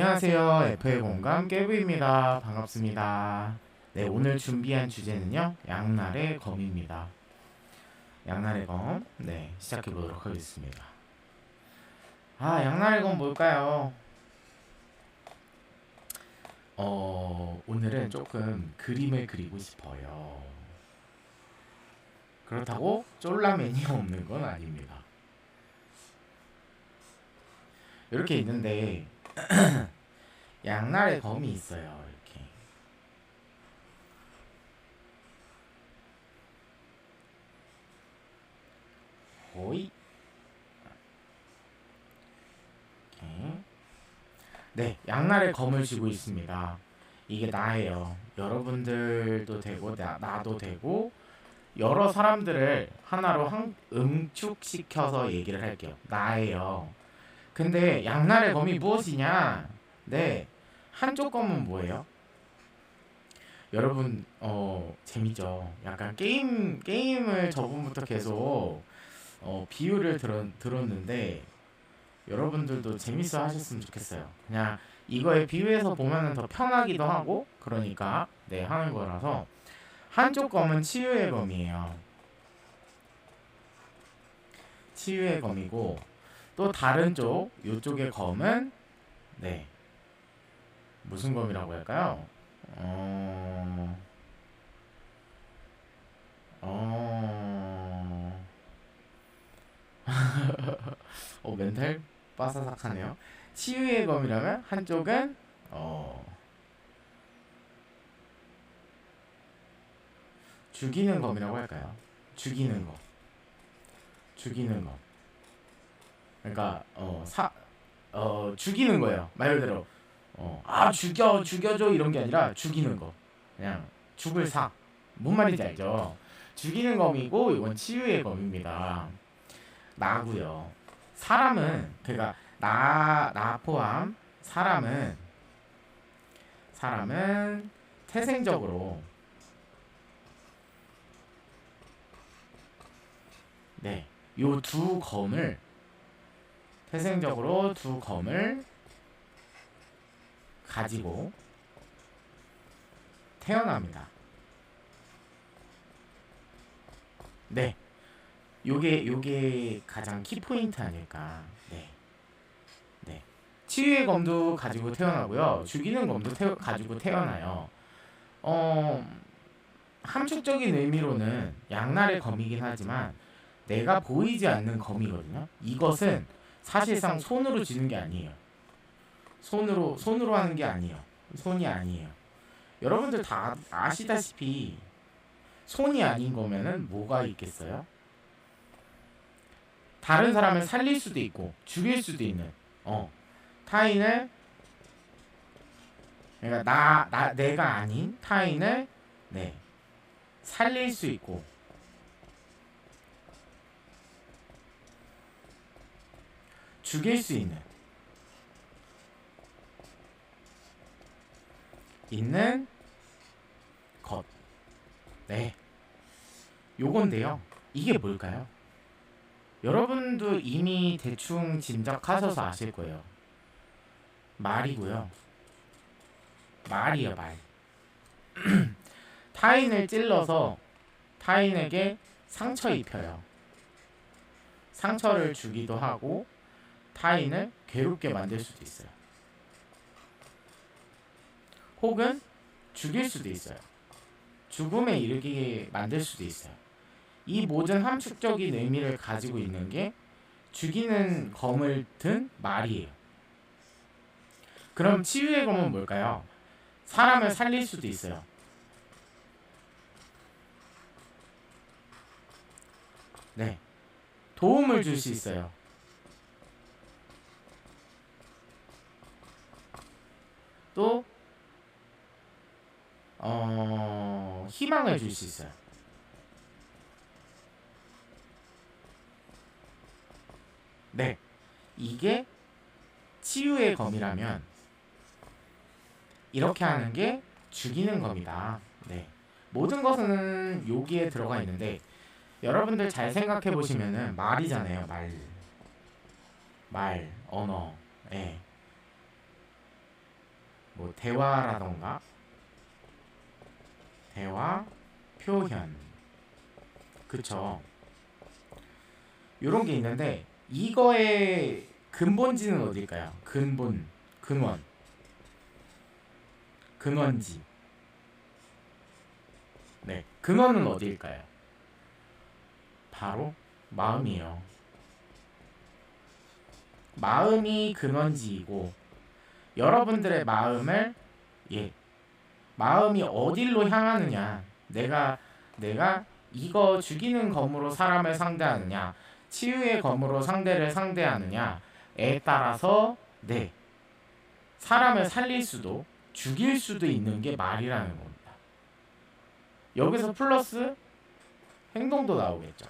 안녕하세요. FA 공감 깨부입니다. 반갑습니다. 네, 오늘 준비한 주제는요. 양날의 검입니다. 양날의 검. 네, 시작해 보도록 하겠습니다. 양날의 검 뭘까요? 오늘은 조금 그림을 그리고 싶어요. 그렇다고 쫄라맨이 없는 건 아닙니다. 이렇게 있는데 양날의 검이 있어요. 이렇게. 호이. 이렇게. 네, 양날의 검을 쥐고 있습니다. 이게 나예요. 여러분들도 되고 나도 되고 여러 사람들을 하나로 응축시켜서 얘기를 할게요. 나예요. 근데 양날의 검이 무엇이냐? 네, 한쪽 검은 뭐예요? 여러분 재밌죠? 약간 게임을 저번부터 계속 비유를 들었는데 여러분들도 재밌어 하셨으면 좋겠어요. 그냥 이거에 비유해서 보면은 더 편하기도 하고 그러니까 네 하는 거라서 한쪽 검은 치유의 검이에요. 치유의 검이고 또 다른 쪽 요쪽의 검은 네 무슨 검이라고 할까요? 멘탈 빠사삭하네요. 치유의 검이라면 한쪽은 죽이는 검이라고 할까요? 죽이는 거. 그러니까 죽이는 거예요. 말 그대로 죽여줘 이런 게 아니라 죽이는 거. 그냥 죽을 사. 뭔 말인지 알죠? 죽이는 검이고 이건 치유의 검입니다. 나고요. 사람은 그러니까 나 포함 사람은 태생적으로 네, 요 두 검을 태생적으로 두 검을 가지고 태어납니다. 네, 요게 가장 키포인트 아닐까. 네. 치유의 검도 가지고 태어나고요. 죽이는 검도 가지고 태어나요. 함축적인 의미로는 양날의 검이긴 하지만 내가 보이지 않는 검이거든요. 이것은 사실상 손으로 쥐는 게 아니에요. 손으로 하는 게 아니에요. 손이 아니에요. 여러분들 다 아시다시피 손이 아닌 거면은 뭐가 있겠어요? 다른 사람을 살릴 수도 있고 죽일 수도 있는 타인을 그러니까 내가 아닌 타인을 네 살릴 수 있고 죽일 수 있는 것. 네. 요건데요. 이게 뭘까요? 여러분도 이미 대충 짐작하셔서 아실 거예요. 말이고요. 말이에요, 말. 타인을 찔러서 타인에게 상처 입혀요. 상처를 주기도 하고 타인을 괴롭게 만들 수도 있어요. 혹은 죽일 수도 있어요. 죽음에 이르게 만들 수도 있어요. 이 모든 함축적인 의미를 가지고 있는 게 죽이는 검을 든 말이에요. 그럼 치유의 검은 뭘까요? 사람을 살릴 수도 있어요. 네. 도움을 줄 수 있어요. 또 희망을 줄 수 있어요. 네. 이게 치유의 검이라면 이렇게 하는 게 죽이는 검이다. 네. 모든 것은 여기에 들어가 있는데 여러분들 잘 생각해 보시면은 말이잖아요. 언어. 예. 뭐 대화라던가 대화, 표현, 그쵸? 요런 게 있는데 이거의 근본지는 어딜까요? 근원지. 네, 근원은 어디일까요? 바로 마음이에요. 마음이 근원지이고 여러분들의 마음을 마음이 어디로 향하느냐, 내가 이거 죽이는 검으로 사람을 상대하느냐, 치유의 검으로 상대를 상대하느냐에 따라서 사람을 살릴 수도 죽일 수도 있는 게 말이라는 겁니다. 여기서 플러스 행동도 나오겠죠.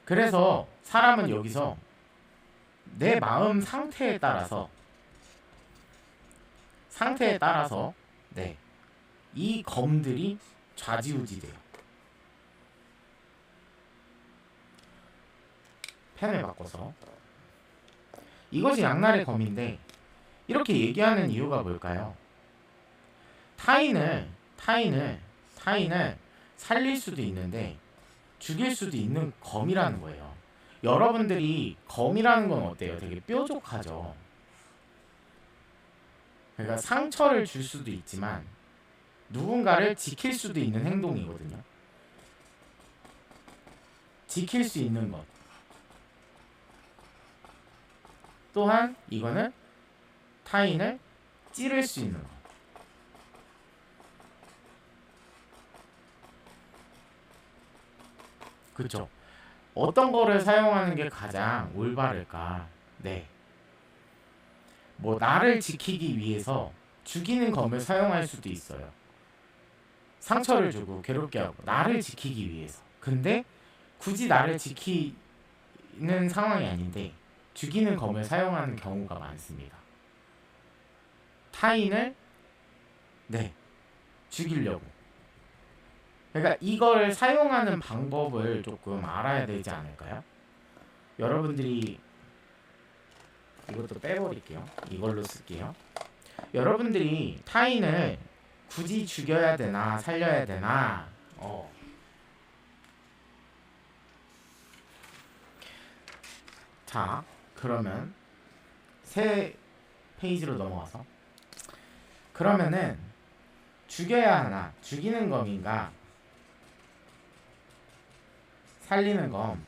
그래서 사람은 여기서 내 마음 상태에 따라서 이 검들이 좌지우지돼요. 펜을 바꿔서 이것이 양날의 검인데 이렇게 얘기하는 이유가 뭘까요? 타인을 살릴 수도 있는데 죽일 수도 있는 검이라는 거예요. 여러분들이 검이라는 건 어때요? 되게 뾰족하죠. 그러니까 상처를 줄 수도 있지만 누군가를 지킬 수도 있는 행동이거든요. 지킬 수 있는 것. 또한 이거는 타인을 찌를 수 있는 것. 그쵸? 어떤 거를 사용하는 게 가장 올바를까? 뭐 나를 지키기 위해서 죽이는 검을 사용할 수도 있어요. 상처를 주고 괴롭게 하고 나를 지키기 위해서. 근데 굳이 나를 지키는 상황이 아닌데 죽이는 검을 사용하는 경우가 많습니다. 타인을 죽이려고. 그러니까 이걸 사용하는 방법을 조금 알아야 되지 않을까요? 여러분들이 이것도 빼버릴게요. 이걸로 쓸게요. 여러분들이 타인을 굳이 죽여야 되나 살려야 되나 자, 그러면 새 페이지로 넘어가서 그러면은 죽여야 하나, 죽이는 검인가 살리는 검.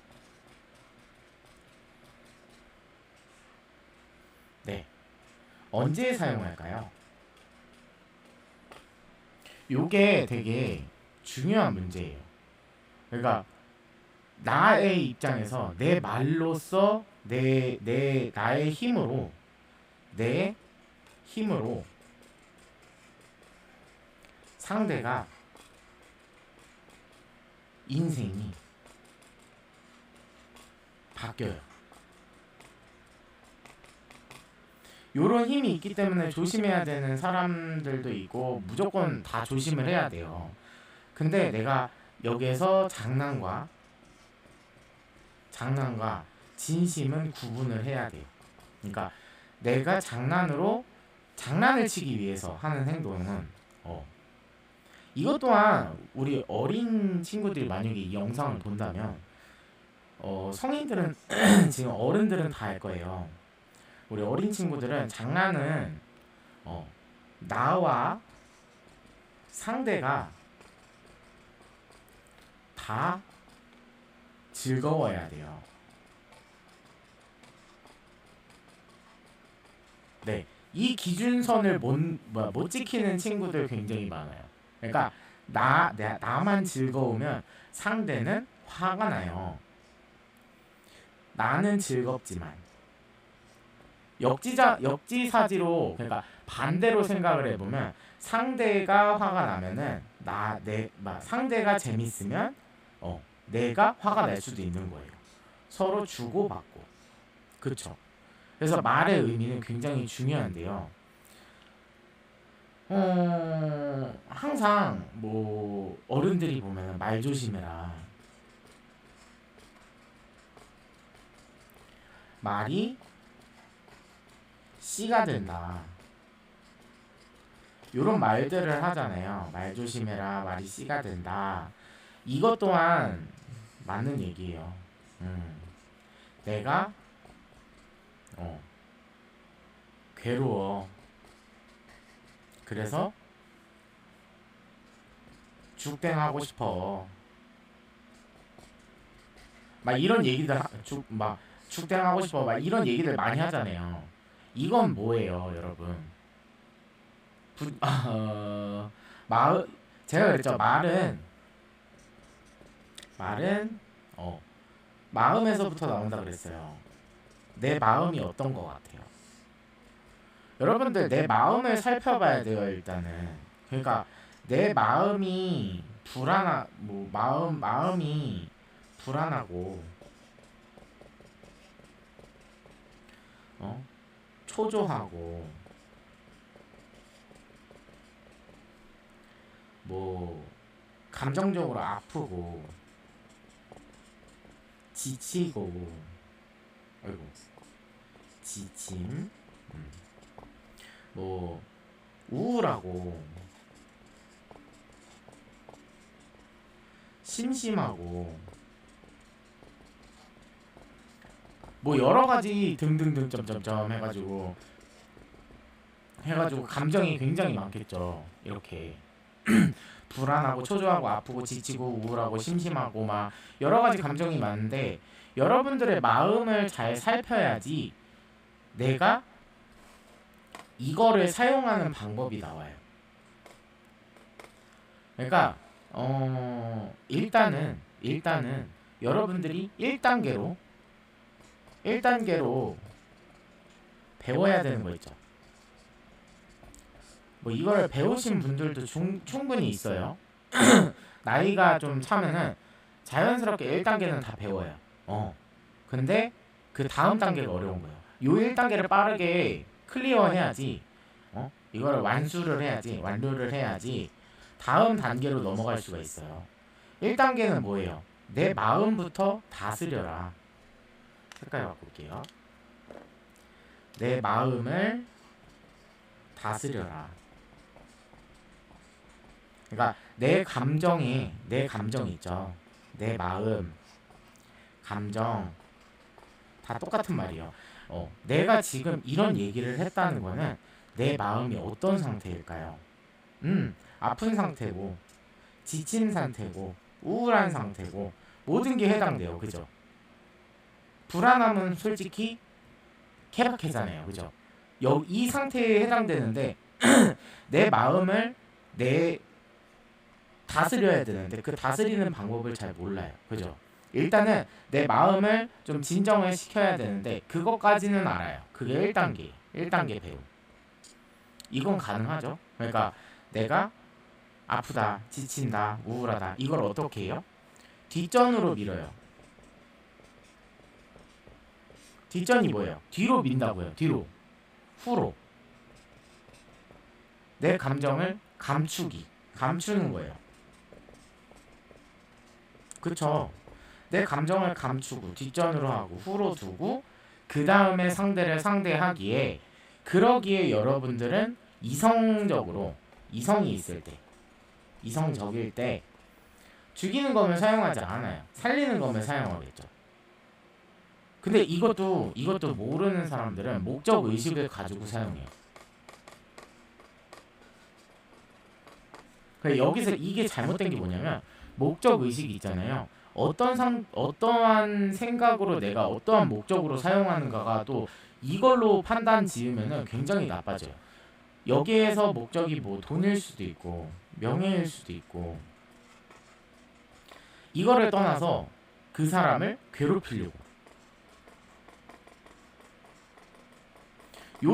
언제 사용할까요? 요게 되게 중요한 문제예요. 그러니까 나의 입장에서 내 말로써 나의 힘으로 상대가 인생이 바뀌어요. 요런 힘이 있기 때문에 조심해야 되는 사람들도 있고 무조건 다 조심을 해야 돼요. 근데 내가 여기에서 장난과 진심은 구분을 해야 돼요. 그러니까 내가 장난을 치기 위해서 하는 행동은 이것 또한 우리 어린 친구들이 만약에 이 영상을 본다면 성인들은 지금 어른들은 다 알 거예요. 우리 어린 친구들은 장난은 나와 상대가 다 즐거워야 돼요. 이 기준선을 못 지키는 친구들 굉장히 많아요. 그러니까 나만 즐거우면 상대는 화가 나요. 나는 즐겁지만 역지사지로, 그러니까 반대로 생각을 해보면 상대가 화가 나면은 상대가 재밌으면 내가 화가 날 수도 있는 거예요. 서로 주고받고. 그쵸? 그래서 말의 의미는 굉장히 중요한데요. 항상 뭐 어른들이 보면 말 조심해라. 말이 씨가 된다. 요런 말들을 하잖아요. 말 조심해라. 말이 씨가 된다. 이것 또한 맞는 얘기예요. 내가 괴로워. 그래서 죽땡하고 싶어. 막 이런 얘기들 막 죽땡하고 싶어. 막 이런 얘기들 많이 하잖아요. 이건 뭐예요, 여러분? 마음 제가 그랬죠. 말은 마음에서부터 나온다 그랬어요. 내 마음이 어떤 것 같아요? 여러분들 내 마음을 살펴봐야 돼요. 일단은 그러니까 내 마음이 마음이 불안하고 초조하고 감정적으로 아프고 지치고 지침 우울하고 심심하고 여러 가지 등등등 점점점 해가지고 감정이 굉장히 많겠죠. 이렇게 불안하고 초조하고 아프고 지치고 우울하고 심심하고 막 여러 가지 감정이 많은데 여러분들의 마음을 잘 살펴야지 내가 이거를 사용하는 방법이 나와요. 그러니까 일단은 여러분들이 1단계로 배워야 되는 거 있죠. 이걸 배우신 분들도 충분히 있어요. 나이가 좀 차면은 자연스럽게 1단계는 다 배워요. 근데 그 다음 단계가 어려운 거예요. 요 1단계를 빠르게 클리어해야지 이거를 완료를 해야지 다음 단계로 넘어갈 수가 있어요. 1단계는 뭐예요? 내 마음부터 다스려라. 색깔 바꿀게요. 내 마음을 다스려라. 그러니까 내 감정 있죠. 내 마음, 감정 다 똑같은 말이에요. 내가 지금 이런 얘기를 했다는 거는 내 마음이 어떤 상태일까요? 아픈 상태고, 지친 상태고, 우울한 상태고 모든 게 해당돼요. 그죠? 불안함은 솔직히 케바케잖아요. 그죠? 이 상태에 해당되는데 내 마음을 다스려야 되는데 그 다스리는 방법을 잘 몰라요. 그죠? 일단은 내 마음을 좀 진정을 시켜야 되는데 그것까지는 알아요. 그게 1단계 배움. 이건 가능하죠. 그러니까 내가 아프다, 지친다, 우울하다 이걸 어떻게 해요? 뒷전으로 밀어요. 뒷전이 뭐예요? 뒤로 민다고요. 뒤로. 후로. 내 감정을 감추는 거예요. 그쵸? 내 감정을 감추고 뒷전으로 하고 후로 두고 그 다음에 상대를 상대하기에 그러기에 여러분들은 이성적일 때 죽이는 거면 사용하지 않아요. 살리는 거면 사용하겠죠. 근데 이것도 모르는 사람들은 목적 의식을 가지고 사용해요. 그러니까 여기서 이게 잘못된 게 뭐냐면 목적 의식이 있잖아요. 어떠한 생각으로 내가 어떠한 목적으로 사용하는가가 또 이걸로 판단 지으면은 굉장히 나빠져요. 여기에서 목적이 돈일 수도 있고 명예일 수도 있고 이거를 떠나서 그 사람을 괴롭히려고 요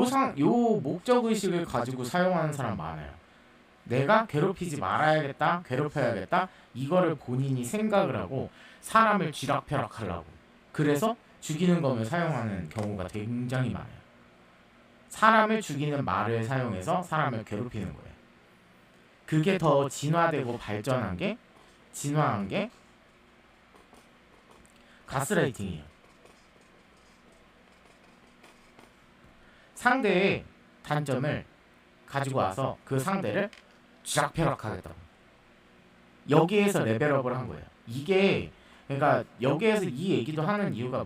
목적 의식을 가지고 사용하는 사람 많아요. 내가 괴롭히지 말아야겠다, 괴롭혀야겠다 이거를 본인이 생각을 하고 사람을 쥐락펴락하려고 그래서 죽이는 거면 사용하는 경우가 굉장히 많아요. 사람을 죽이는 말을 사용해서 사람을 괴롭히는 거예요. 그게 더 진화되고 발전한 게 가스라이팅이에요. 상대의 단점을 가지고 와서 그 상대를 쥐락펴락하겠다. 여기에서 레벨업을 한 거예요. 이게 그러니까 여기에서 이 얘기도 하는 이유가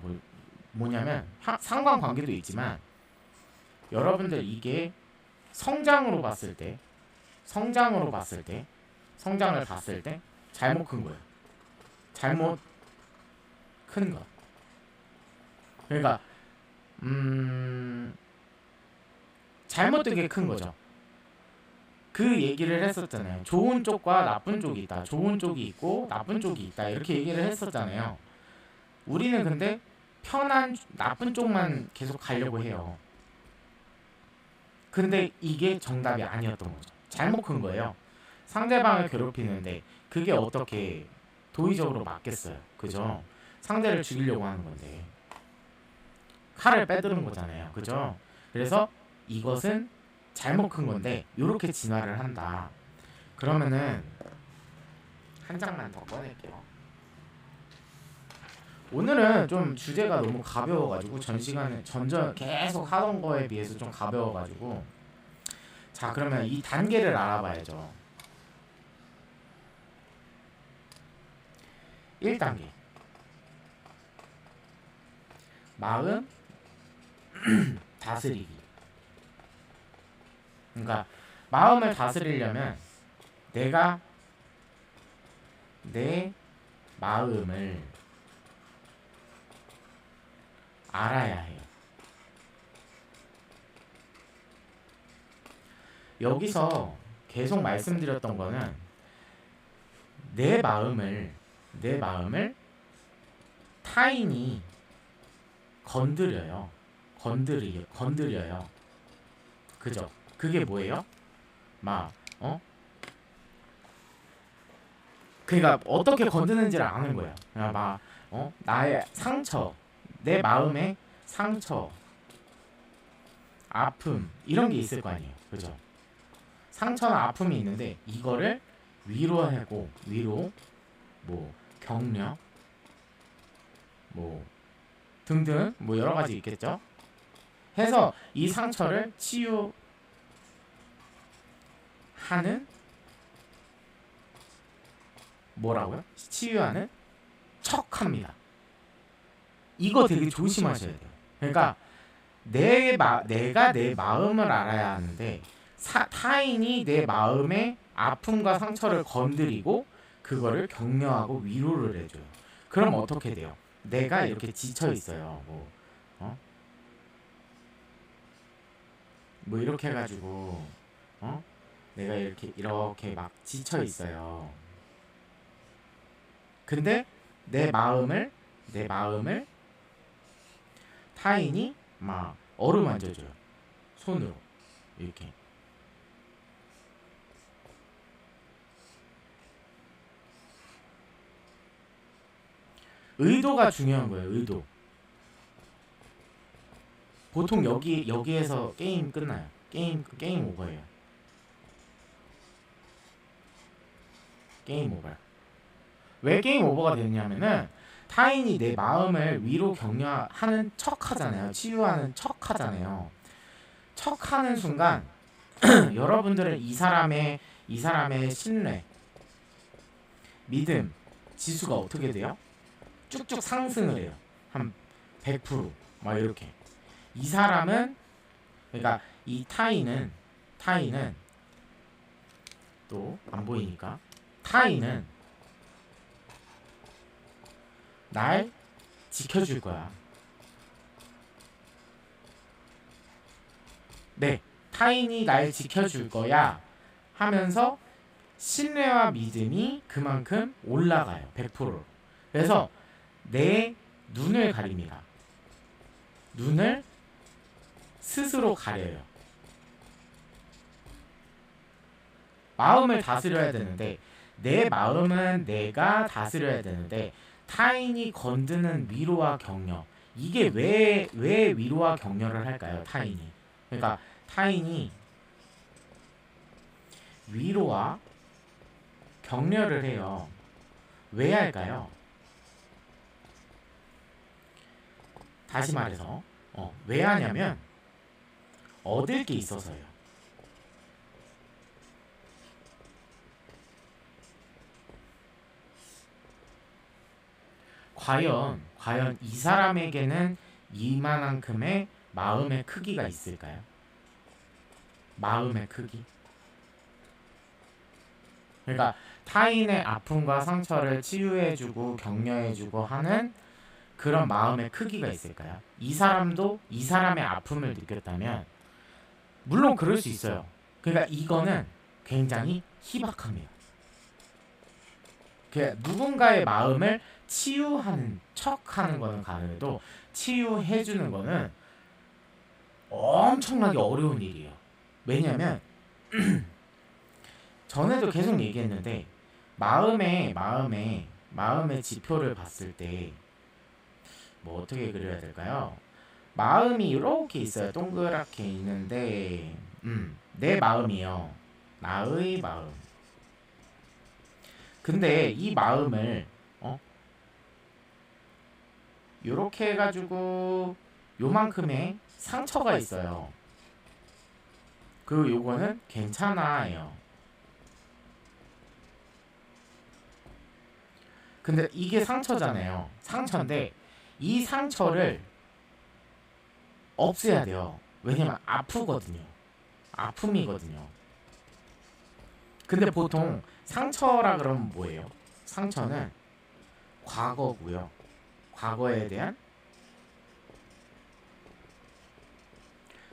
뭐냐면 상관관계도 있지만 여러분들 이게 성장을 봤을 때 잘못 큰 거예요. 잘못 큰 거. 그러니까 잘못되게 큰 거죠. 그 얘기를 했었잖아요. 좋은 쪽과 나쁜 쪽이 있다. 좋은 쪽이 있고 나쁜 쪽이 있다. 이렇게 얘기를 했었잖아요. 우리는 근데 편한 나쁜 쪽만 계속 가려고 해요. 근데 이게 정답이 아니었던 거죠. 잘못 큰 거예요. 상대방을 괴롭히는데 그게 어떻게 도의적으로 맞겠어요. 그죠? 상대를 죽이려고 하는 건데 칼을 빼드는 거잖아요. 그죠? 그래서 이것은 잘못 큰 건데 이렇게 진화를 한다. 그러면은 한 장만 더 꺼낼게요. 오늘은 좀 주제가 너무 가벼워가지고 전 시간에 전전 계속 하던 거에 비해서 좀 가벼워가지고 자 그러면 이 단계를 알아봐야죠. 1단계 마음 다스리기. 그러니까 마음을 다스리려면 내가 내 마음을 알아야 해요. 여기서 계속 말씀드렸던 거는 내 마음을 타인이 건드려요. 그죠? 그게 뭐예요? 그러니까 어떻게 건드는지를 아는 거예요. 그러니까 나의 상처, 내 마음의 상처, 아픔 이런 게 있을 거 아니에요. 그죠? 상처나 아픔이 있는데 이거를 위로하고 뭐 격려 뭐 등등 뭐 여러 가지 있겠죠. 해서 이 상처를 치유하는 뭐라고요? 치유하는 척합니다. 이거 되게 조심하셔야 돼요. 그러니까 내가 내 마음을 알아야 하는데 타인이 내 마음의 아픔과 상처를 건드리고 그거를 격려하고 위로를 해줘요. 그럼 어떻게 돼요? 내가 이렇게 지쳐 있어요. 뭐 이렇게 해가지고 내가 이렇게 막 지쳐 있어요. 근데 내 마음을 타인이 막 어루만져줘요. 손으로 이렇게. 의도가 중요한 거예요. 의도. 보통 여기에서 게임 끝나요. 게임 오버예요. 게임 오버. 왜 게임 오버가 되냐면은 타인이 내 마음을 위로 격려하는 척 하잖아요. 치유하는 척 하잖아요. 척 하는 순간 여러분들은 이 사람의 신뢰, 믿음 지수가 어떻게 돼요? 쭉쭉 상승을 해요. 한 100%. 막 이렇게. 이 사람은 그러니까 이 타인은 또 안 보이니까 타인은 날 지켜줄 거야. 네, 타인이 날 지켜줄 거야 하면서 신뢰와 믿음이 그만큼 올라가요. 100%. 그래서 내 눈을 가립니다. 눈을 스스로 가려요. 마음을 다스려야 되는데 내 마음은 내가 다스려야 되는데 타인이 건드는 위로와 격려, 이게 왜 위로와 격려를 할까요? 타인이. 그러니까 타인이 위로와 격려를 해요. 왜 할까요? 다시 말해서 왜 하냐면 얻을 게 있어서예요. 과연 이 사람에게는 이만큼의 마음의 크기가 있을까요? 마음의 크기. 그러니까 타인의 아픔과 상처를 치유해주고 격려해주고 하는 그런 마음의 크기가 있을까요? 이 사람도 이 사람의 아픔을 느꼈다면 물론 그럴 수 있어요. 그러니까 이거는 굉장히 희박합니다. 누군가의 마음을 치유하는 척하는 거는 가능해도 치유해주는 거는 엄청나게 어려운 일이에요. 왜냐면 전에도 계속 얘기했는데 마음의 지표를 봤을 때 뭐 어떻게 그려야 될까요? 마음이 이렇게 있어요. 동그랗게 있는데 내 마음이요. 나의 마음. 근데 이 마음을 요렇게 해가지고 요만큼의 상처가 있어요. 요거는 괜찮아요. 근데 이게 상처잖아요. 상처인데 이 상처를 없애야 돼요. 왜냐면 아프거든요. 아픔이거든요. 근데 보통 상처라 그러면 뭐예요? 상처는 과거고요. 과거에 대한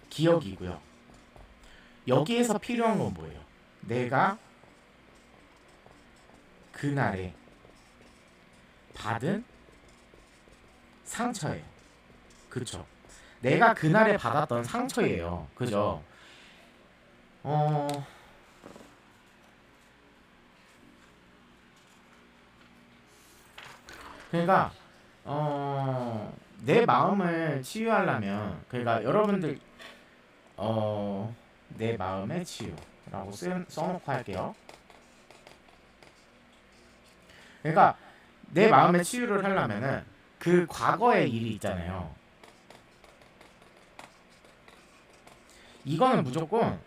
기억이고요. 여기에서 필요한 건 뭐예요? 내가 그날에 받은 상처예요. 그쵸? 내가 그날에 받았던 상처예요. 그죠? 그러니까 내 마음을 치유하려면 그러니까 여러분들 내 마음의 치유라고 써놓고 할게요. 그러니까 내 마음의 치유를 하려면은 그 과거의 일이 있잖아요. 이거는 무조건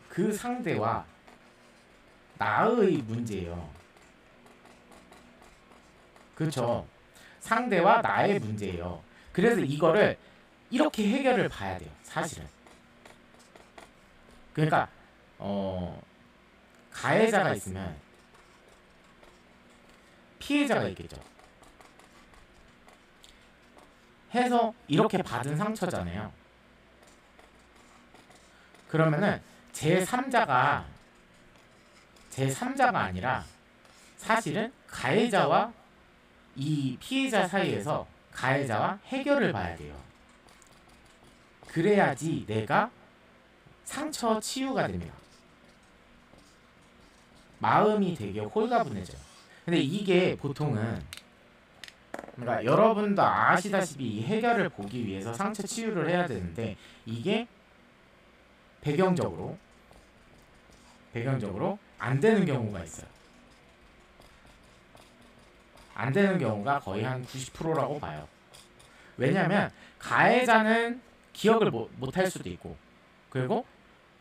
그 상대와 나의 문제예요. 그렇죠? 상대와 나의 문제예요. 그래서 이거를 이렇게 해결을 봐야 돼요. 사실은. 그러니까 가해자가 있으면 피해자가 있겠죠. 해서 이렇게 받은 상처잖아요. 그러면은 제3자가 아니라 사실은 가해자와 이 피해자 사이에서 가해자와 해결을 봐야 돼요. 그래야지 내가 상처 치유가 됩니다. 마음이 되게 홀가분해져요. 근데 이게 보통은 그러니까 여러분도 아시다시피 이 해결을 보기 위해서 상처 치유를 해야 되는데 이게 배경적으로 안 되는 경우가 있어요. 안 되는 경우가 거의 한 90%라고 봐요. 왜냐하면 가해자는 기억을 못 할 수도 있고 그리고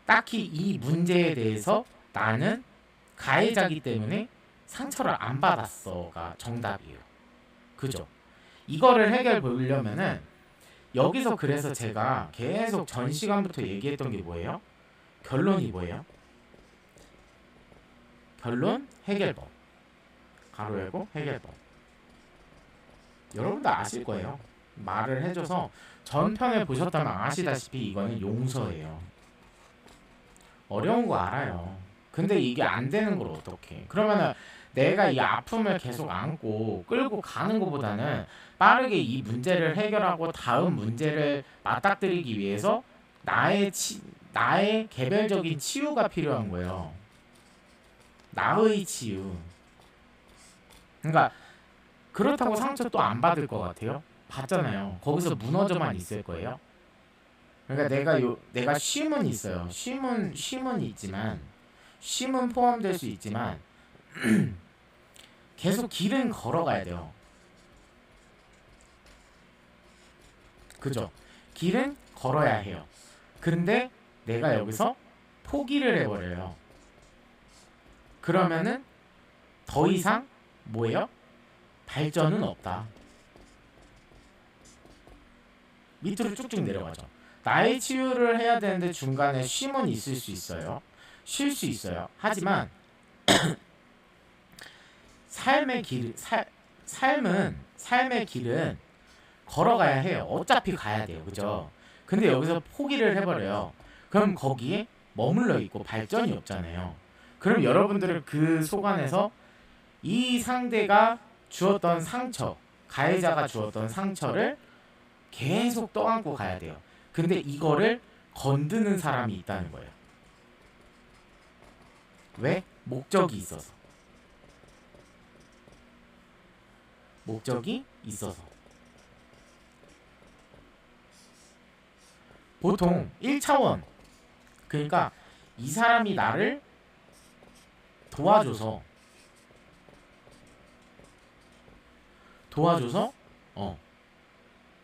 딱히 이 문제에 대해서 나는 가해자기 때문에 상처를 안 받았어가 정답이에요. 그죠? 이거를 해결 보려면은 여기서 그래서 제가 계속 전 시간부터 얘기했던 게 뭐예요? 결론이 뭐예요? 결론 해결법. 가로 열고 해결법. 여러분도 아실 거예요. 말을 해줘서 전편을 보셨다면 아시다시피 이거는 용서예요. 어려운 거 알아요. 근데 이게 안 되는 걸 어떡해. 그러면은 내가 이 아픔을 계속 안고 끌고 가는 것보다는 빠르게 이 문제를 해결하고 다음 문제를 맞닥뜨리기 위해서 나의 개별적인 치유가 필요한 거예요. 나의 치유. 그러니까 그렇다고 상처 또 안 받을 것 같아요? 받잖아요. 거기서 무너져만 있을 거예요. 그러니까 내가 쉼은 있어요. 쉼은 있지만 쉼은 포함될 수 있지만 계속 길은 걸어가야 돼요. 그죠? 길은 걸어야 해요. 근데 내가 여기서 포기를 해버려요. 그러면은 더 이상 뭐예요? 발전은 없다. 밑으로 쭉쭉 내려가죠. 나의 치유를 해야 되는데 중간에 쉼은 있을 수 있어요. 쉴 수 있어요. 하지만 삶의 길은 걸어가야 해요. 어차피 가야 돼요. 그죠? 근데 여기서 포기를 해버려요. 그럼 거기에 머물러 있고 발전이 없잖아요. 그럼 여러분들은 그 속안에서 이 상대가 주었던 상처, 가해자가 주었던 상처를 계속 떠안고 가야 돼요. 근데 이거를 건드는 사람이 있다는 거예요. 왜? 목적이 있어서. 목적이 있어서. 보통 1차원, 그러니까 이 사람이 나를 도와줘서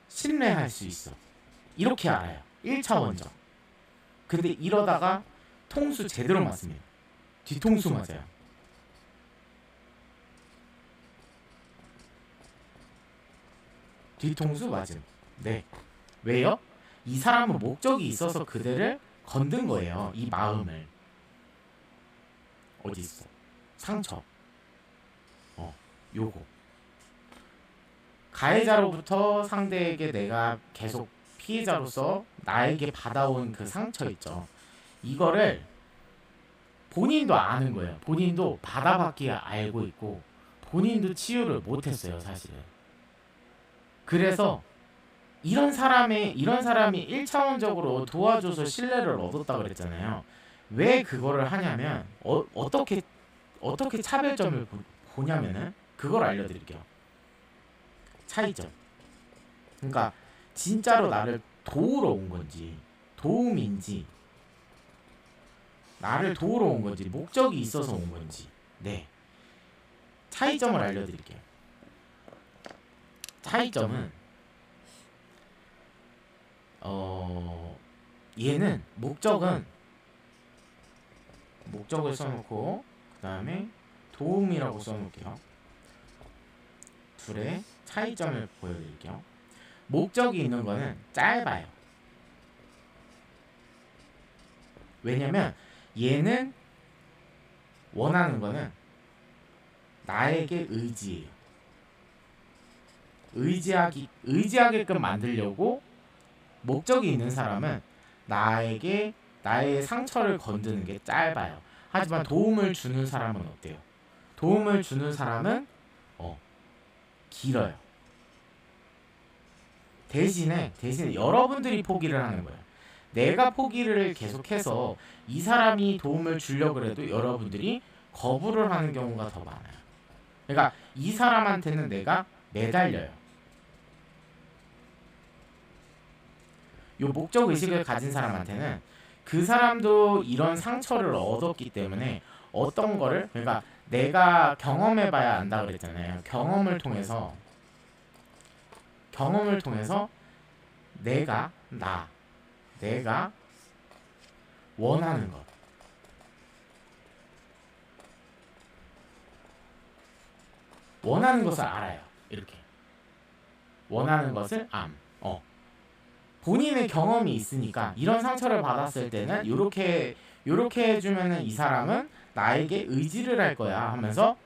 신뢰할 수 있어. 이렇게 알아요. 1차원적. 근데 이러다가 통수 제대로 맞습니다. 뒤통수 맞아요. 뒤통수 맞음. 네. 왜요? 이 사람은 목적이 있어서 그대를 건든 거예요. 이 마음을. 어디 있어? 상처. 요거. 가해자로부터 상대에게 내가 계속 피해자로서 나에게 받아온 그 상처 있죠. 이거를 본인도 아는 거예요. 본인도 받아받기 알고 있고 본인도 치유를 못했어요, 사실은. 그래서 이런 사람이 1차원적으로 도와줘서 신뢰를 얻었다 그랬잖아요. 왜 그거를 하냐면 어떻게 차별점을 보냐면은 그걸 알려드릴게요. 차이점. 그러니까 진짜로 나를 도우러 온 건지, 도움인지, 나를 도우러 온 건지, 목적이 있어서 온 건지. 네. 차이점을 알려드릴게요. 차이점은 얘는 목적을 써놓고 그 다음에 도움이라고 써놓을게요. 둘의 차이점을 보여드릴게요. 목적이 있는 거는 짧아요. 왜냐면 얘는 원하는 거는 나에게 의지예요. 의지하게끔 만들려고 목적이 있는 사람은 나의 상처를 건드는 게 짧아요. 하지만 도움을 주는 사람은 어때요? 도움을 주는 사람은 길어요. 대신에 여러분들이 포기를 하는 거예요. 내가 포기를 계속해서 이 사람이 도움을 주려고 해도 여러분들이 거부를 하는 경우가 더 많아요. 그러니까 이 사람한테는 내가 매달려요. 요 목적 의식을 가진 사람한테는 그 사람도 이런 상처를 얻었기 때문에 어떤 거를, 그러니까 내가 경험해봐야 안다 그랬잖아요. 경험을 통해서 내가 원하는 것, 원하는 것을 알아요. 이렇게 원하는 것을 본인의 경험이 있으니까 이런 상처를 받았을 때는 요렇게 해주면은 이 사람은 나에게 의지를 할 거야 하면서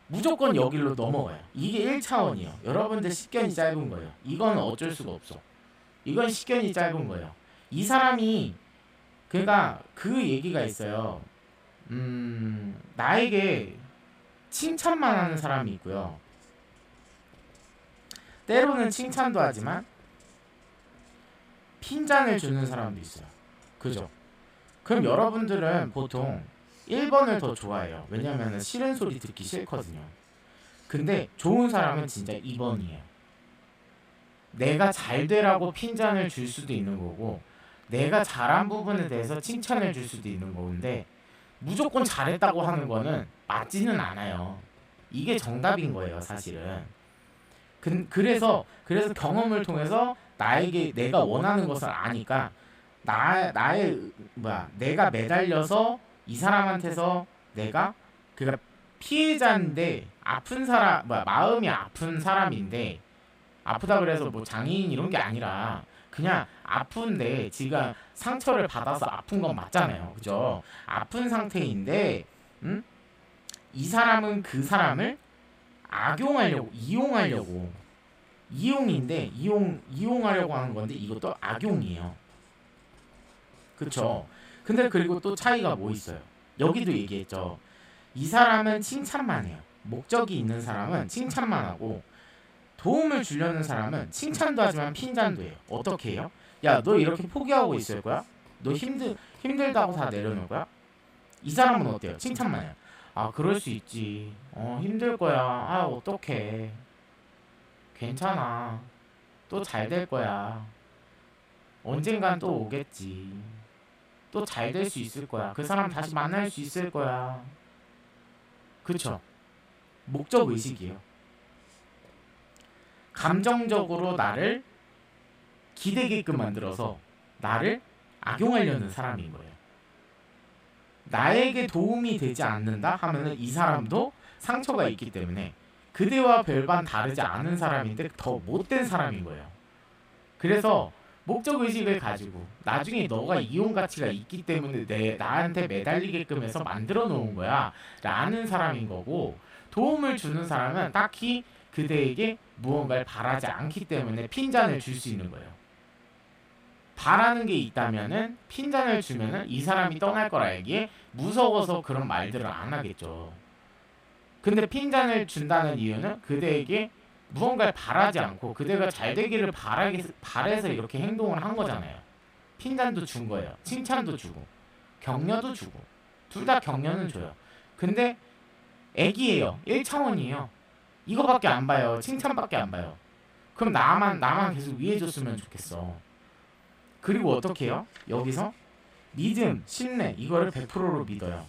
무조건 여기로 넘어가요. 이게 1차원이에요. 여러분들 식견이 짧은 거예요. 이건 어쩔 수가 없어. 이건 식견이 짧은 거예요. 이 사람이, 그러니까 그 얘기가 있어요. 나에게 칭찬만 하는 사람이 있고요. 때로는 칭찬도 하지만 핀잔을 주는 사람도 있어요. 그죠? 그럼 여러분들은 보통 1번을 더 좋아해요. 왜냐면 싫은 소리 듣기 싫거든요. 근데 좋은 사람은 진짜 2번이에요. 내가 잘 되라고 핀잔을 줄 수도 있는 거고, 내가 잘한 부분에 대해서 칭찬을 줄 수도 있는 건데, 무조건 잘했다고 하는 거는 맞지는 않아요. 이게 정답인 거예요, 사실은. 그래서 경험을 통해서 나에게 내가 원하는 것을 아니까 내가 매달려서 이 사람한테서 내가 그가 피해자인데 아픈 사람 마음이 아픈 사람인데 아프다 그래서 뭐 장애인 이런 게 아니라 그냥 아픈데 지가 상처를 받아서 아픈 건 맞잖아요. 그죠? 아픈 상태인데 이 사람은 그 사람을 악용하려고 이용하려고 이용인데 이용하려고 하는 건데 이것도 악용이에요. 그쵸? 근데 그리고 또 차이가 뭐 있어요? 여기도 얘기했죠. 이 사람은 칭찬만 해요. 목적이 있는 사람은 칭찬만 하고 도움을 주려는 사람은 칭찬도 하지만 핀잔도 해요. 어떻게 해요? 야, 너 이렇게 포기하고 있을 거야? 너 힘들다고 다 내려놓을 거야? 이 사람은 어때요? 칭찬만 해요. 아, 그럴 수 있지. 힘들 거야. 아, 어떡해. 괜찮아. 또 잘 될 거야. 언젠간 또 오겠지. 또 잘 될 수 있을 거야. 그 사람 다시 만날 수 있을 거야. 그쵸? 목적 의식이에요. 감정적으로 나를 기대게끔 만들어서 나를 악용하려는 사람인 거예요. 나에게 도움이 되지 않는다 하면은 이 사람도 상처가 있기 때문에 그대와 별반 다르지 않은 사람인데 더 못된 사람인 거예요. 그래서 목적 의식을 가지고 나중에 너가 이용 가치가 있기 때문에 나한테 매달리게끔 해서 만들어 놓은 거야 라는 사람인 거고, 도움을 주는 사람은 딱히 그대에게 무언가를 바라지 않기 때문에 핀잔을 줄 수 있는 거예요. 바라는 게 있다면은 핀잔을 주면은 이 사람이 떠날 거라 얘기에 무서워서 그런 말들을 안 하겠죠. 근데 핀잔을 준다는 이유는 그대에게 무언가를 바라지 않고 그대가 잘 되기를 바래서 이렇게 행동을 한 거잖아요. 핀잔도 준 거예요. 칭찬도 주고 격려도 주고 둘 다 격려는 줘요. 근데 애기예요. 1차원이에요. 이거밖에 안 봐요. 칭찬밖에 안 봐요. 그럼 나만 계속 위해줬으면 좋겠어. 그리고 어떻게 해요? 여기서 믿음, 신뢰 이거를 100%로 믿어요.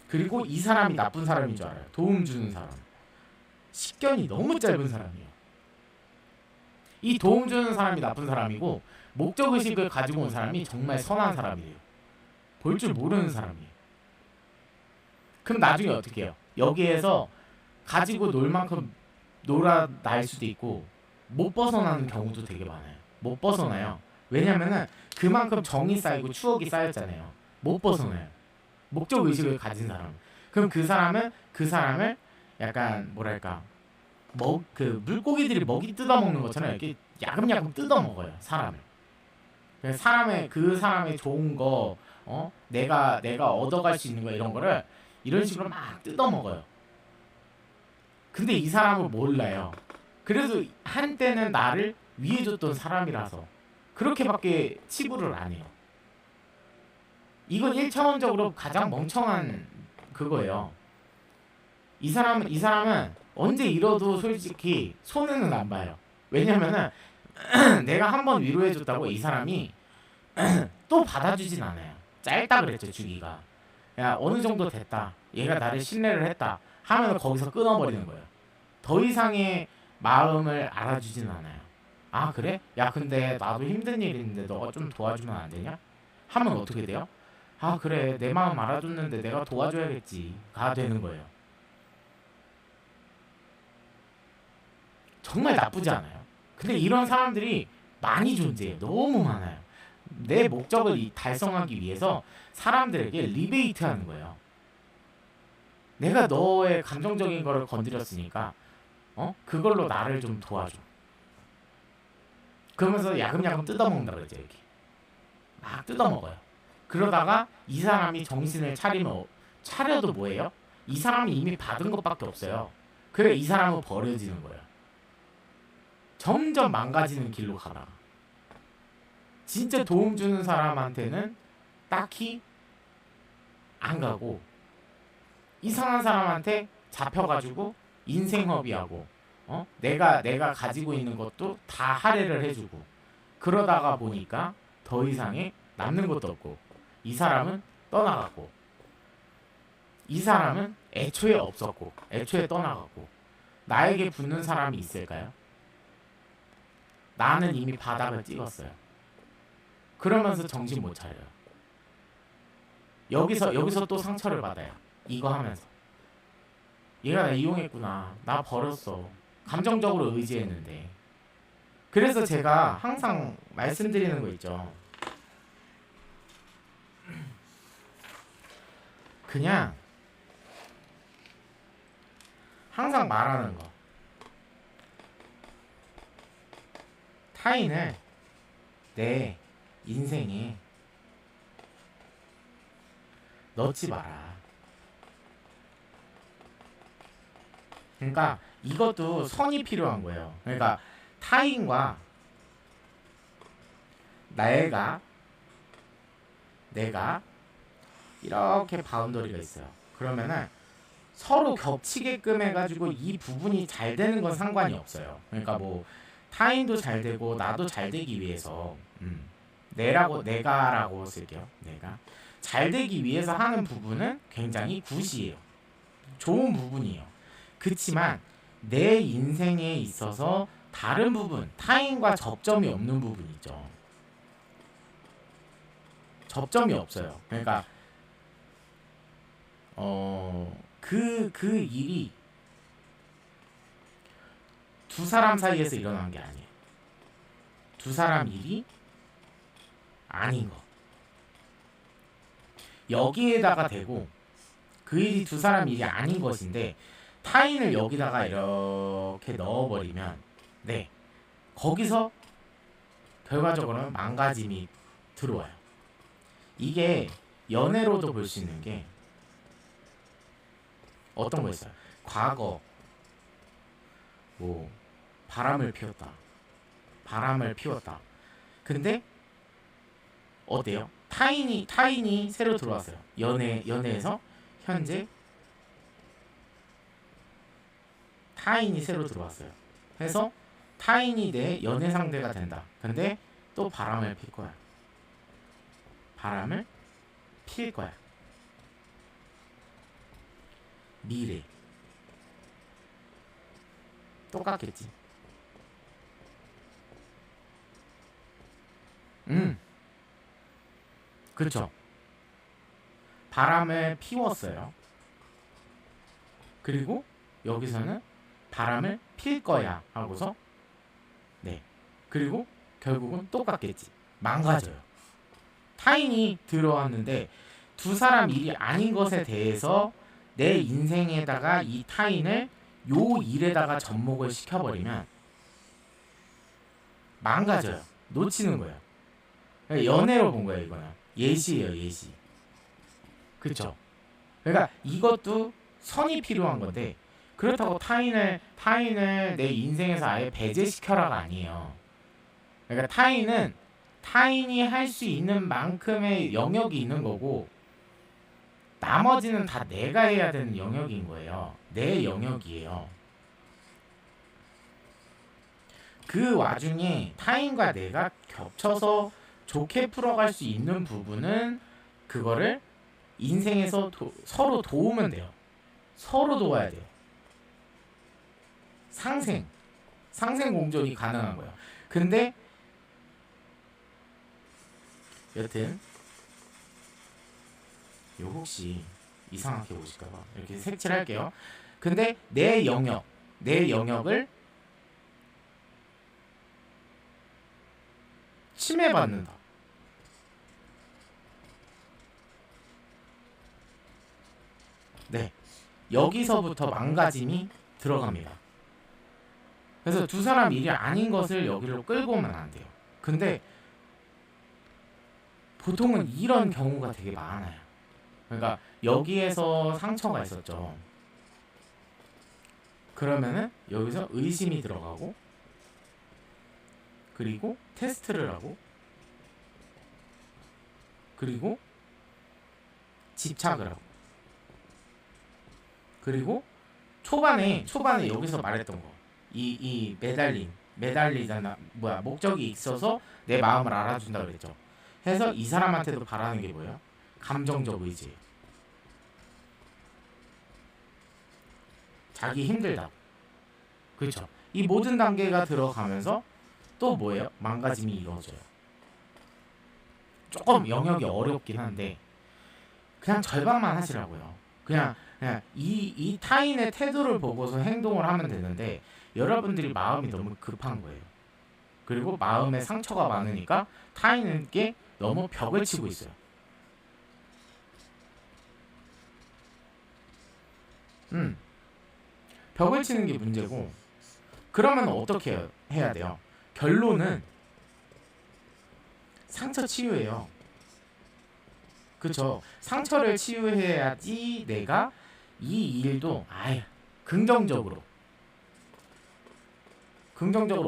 그리고 이 사람이 나쁜 사람인 줄 알아요. 도움 주는 사람. 식견이 너무 짧은 사람이에요. 이 도움 주는 사람이 나쁜 사람이고 목적의식을 가지고 온 사람이 정말 선한 사람이에요. 볼 줄 모르는 사람이에요. 그럼 나중에 어떻게 해요? 여기에서 가지고 놀 만큼 놀아날 수도 있고 못 벗어나는 경우도 되게 많아요. 못 벗어나요. 왜냐면은 그만큼 정이 쌓이고 추억이 쌓였잖아요. 못 벗어나요. 목적 의식을 가진 사람. 그럼 그 사람을 약간 뭐랄까 그 물고기들이 먹이 뜯어 먹는 것처럼 이렇게 야금야금 뜯어 먹어요. 사람을. 그 사람의 좋은 거, 내가 얻어갈 수 있는 거 이런 거를 이런 식으로 막 뜯어 먹어요. 근데 이 사람은 몰라요. 그래서 한때는 나를 위해줬던 사람이라서 그렇게밖에 치부를 안 해요. 이건 1차원적으로 가장 멍청한 그거예요. 이 사람은 언제 잃어도 솔직히 손해는 안 봐요. 왜냐면은 내가 한번 위로해줬다고 이 사람이 또 받아주진 않아요. 짧다 그랬죠, 주기가. 야, 어느 정도 됐다. 얘가 나를 신뢰를 했다. 하면 거기서 끊어버리는 거예요. 더 이상의 마음을 알아주진 않아요. 아, 그래? 야, 근데 나도 힘든 일인데 너가 좀 도와주면 안 되냐? 하면 어떻게 돼요? 아, 그래. 내 마음 알아줬는데 내가 도와줘야겠지. 가 되는 거예요. 정말 나쁘지 않아요. 근데 이런 사람들이 많이 존재해요. 너무 많아요. 내 목적을 달성하기 위해서 사람들에게 리베이트 하는 거예요. 내가 너의 감정적인 거를 건드렸으니까 그걸로 나를 좀 도와줘. 그러면서 야금야금 뜯어먹는다 그러죠. 이렇게 막 뜯어먹어요. 그러다가 이 사람이 정신을 차려도 뭐예요? 이 사람이 이미 받은 것밖에 없어요. 그래 이 사람은 버려지는 거예요. 점점 망가지는 길로 가다가 진짜 도움 주는 사람한테는 딱히 안 가고 이상한 사람한테 잡혀가지고 인생 허비하고 내가 가지고 있는 것도 다 할애를 해주고 그러다가 보니까 더 이상의 남는 것도 없고 이 사람은 떠나갔고 이 사람은 애초에 없었고 애초에 떠나갔고 나에게 붙는 사람이 있을까요? 나는 이미 바닥을 찍었어요. 그러면서 정신 못 차려요. 여기서 또 상처를 받아요. 이거 하면서 얘가 나 이용했구나. 나 버렸어. 감정적으로 의지했는데. 그래서 제가 항상 말씀드리는 거 있죠. 그냥 항상 말하는 거. 타인을 내 인생에 넣지 마라. 그러니까 이것도 선이 필요한 거예요. 그러니까 타인과 내가 이렇게 바운더리가 있어요. 그러면은 서로 겹치게끔 해가지고 이 부분이 잘 되는 건 상관이 없어요. 그러니까 뭐 타인도 잘 되고 나도 잘 되기 위해서 내가라고 쓸게요. 내가 잘 되기 위해서 하는 부분은 굉장히 굿이에요. 좋은 부분이에요. 그치만 내 인생에 있어서 다른 부분, 타인과 접점이 없는 부분 있죠. 접점이 없어요. 그러니까 그 일이 두 사람 사이에서 일어난 게 아니에요. 두 사람 일이 아닌 거. 여기에다가 대고 그 일이 두 사람 일이 아닌 것인데 타인을 여기다가 이렇게 넣어버리면 네, 거기서 결과적으로는 망가짐이 들어와요. 이게 연애로도 볼 수 있는 게 어떤 거 있어요? 과거 뭐 바람을 피웠다. 근데 어때요? 타인이 새로 들어왔어요. 연애에서 현재 타인이 새로 들어왔어요. 그래서 타인이 내 연애 상대가 된다. 근데 또 바람을 필 거야. 바람을 필 거야. 미래 똑같겠지. 그렇죠. 바람을 피웠어요. 그리고 여기서는 바람을 필 거야 하고서 네. 그리고 결국은 똑같겠지. 망가져요. 타인이 들어왔는데 두 사람 일이 아닌 것에 대해서 내 인생에다가 이 타인을 요 일에다가 접목을 시켜버리면 망가져요. 놓치는 거예요. 연애로 본 거예요. 이거는 예시예요. 예시. 그쵸? 그러니까 이것도 선이 필요한 건데 그렇다고 타인을 내 인생에서 아예 배제시켜라가 아니에요. 그러니까 타인이 할 수 있는 만큼의 영역이 있는 거고 나머지는 다 내가 해야 되는 영역인 거예요. 내 영역이에요. 그 와중에 타인과 내가 겹쳐서 좋게 풀어갈 수 있는 부분은 그거를 인생에서 서로 도우면 돼요. 서로 도와야 돼요. 상생 공존이 가능한 거예요. 근데 여튼 요 혹시 이상하게 보실까봐 이렇게 색칠할게요. 근데 내 영역을 침해받는다. 네, 여기서부터 망가짐이 들어갑니다. 그래서 두 사람 일이 아닌 것을 여기로 끌고 오면 안 돼요. 근데 보통은 이런 경우가 되게 많아요. 그러니까 여기에서 상처가 있었죠. 그러면은 여기서 의심이 들어가고 그리고 테스트를 하고 그리고 집착을 하고 그리고 초반에 여기서 말했던 거 이 매달리잖아. 목적이 있어서 내 마음을 알아준다 그랬죠. 해서 이 사람한테도 바라는 게 뭐예요? 감정적 의지. 자기 힘들다. 그렇죠. 이 모든 단계가 들어가면서 또 뭐예요? 망가짐이 이루어져요. 조금 영역이 어렵긴 한데 그냥 절반만 하시라고요. 그냥 이 타인의 태도를 보고서 행동을 하면 되는데 여러분들이 마음이 너무 급한 거예요. 그리고 마음에 상처가 많으니까 타인에게 너무 벽을 치고 있어요. 벽을 치는 게 문제고, 그러면 어떻게 해야 돼요? 결론은 상처 치유예요. 그쵸? 상처를 치유해야지 내가 이 일도 긍정적으로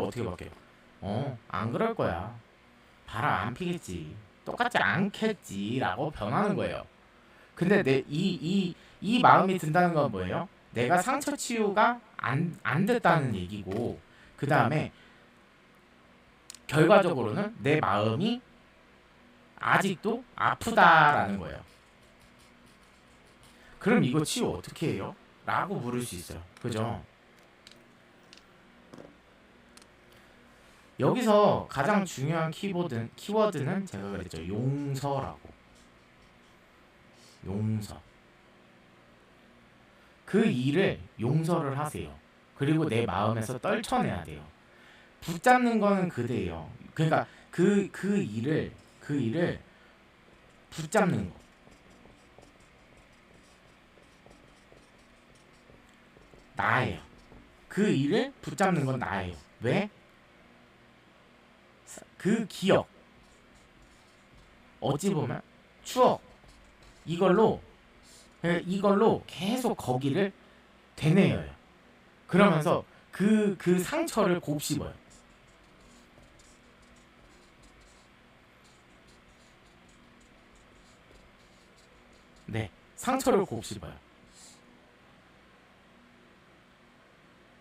어떻게 바뀌어요? 안 그럴 거야. 바람 안 피겠지. 똑같지 않겠지. 라고 변하는 거예요. 근데 이 마음이 든다는 건 뭐예요? 내가 상처 치유가 안 됐다는 얘기고, 그 다음에 결과적으로는 내 마음이 아직도 아프다라는 거예요. 그럼 이거 치유 어떻게 해요? 라고 물을 수 있어요. 그죠? 여기서 가장 중요한 키워드는 제가 그랬죠. 용서라고. 용서. 그 일을 용서를 하세요. 그리고 내 마음에서 떨쳐내야 돼요. 붙잡는 거는 그대예요. 그러니까 그 일을 붙잡는 거. 나예요. 그 일을 붙잡는 건 나예요. 왜? 그 기억, 어찌 보면 추억, 이걸로 계속 거기를 되뇌어요. 그러면서 그 상처를 곱씹어요. 네, 상처를 곱씹어요.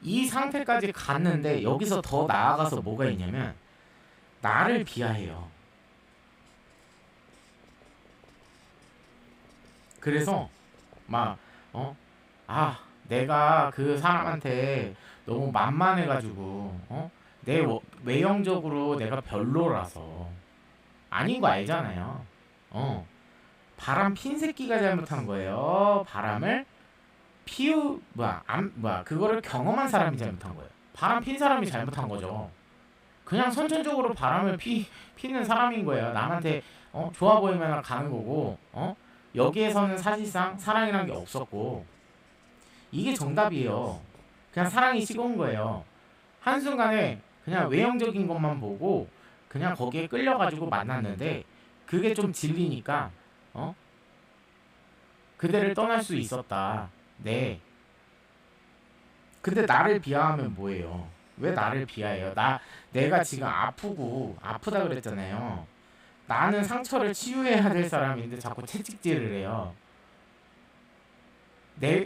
이 상태까지 갔는데 여기서 더 나아가서 뭐가 있냐면 나를 비하해요. 그래서 막 내가 그 사람한테 너무 만만해가지고 내 외형적으로 내가 별로라서 아닌 거 알잖아요. 바람 핀 새끼가 잘못한 거예요. 바람을 그거를 경험한 사람이 잘못한 거예요. 바람 핀 사람이 잘못한 거죠. 그냥 선천적으로 바람을 피는 사람인 거예요. 남한테 좋아 보이면 가는 거고, 여기에서는 사실상 사랑이란 게 없었고, 이게 정답이에요. 그냥 사랑이 식은 거예요. 한순간에 그냥 외형적인 것만 보고 그냥 거기에 끌려가지고 만났는데 그게 좀 질리니까 그대를 떠날 수 있었다. 네. 근데 나를 비하하면 뭐예요? 왜 나를 비하해요? 내가 지금 아프다 그랬잖아요. 나는 상처를 치유해야 될 사람인데 자꾸 채찍질을 해요.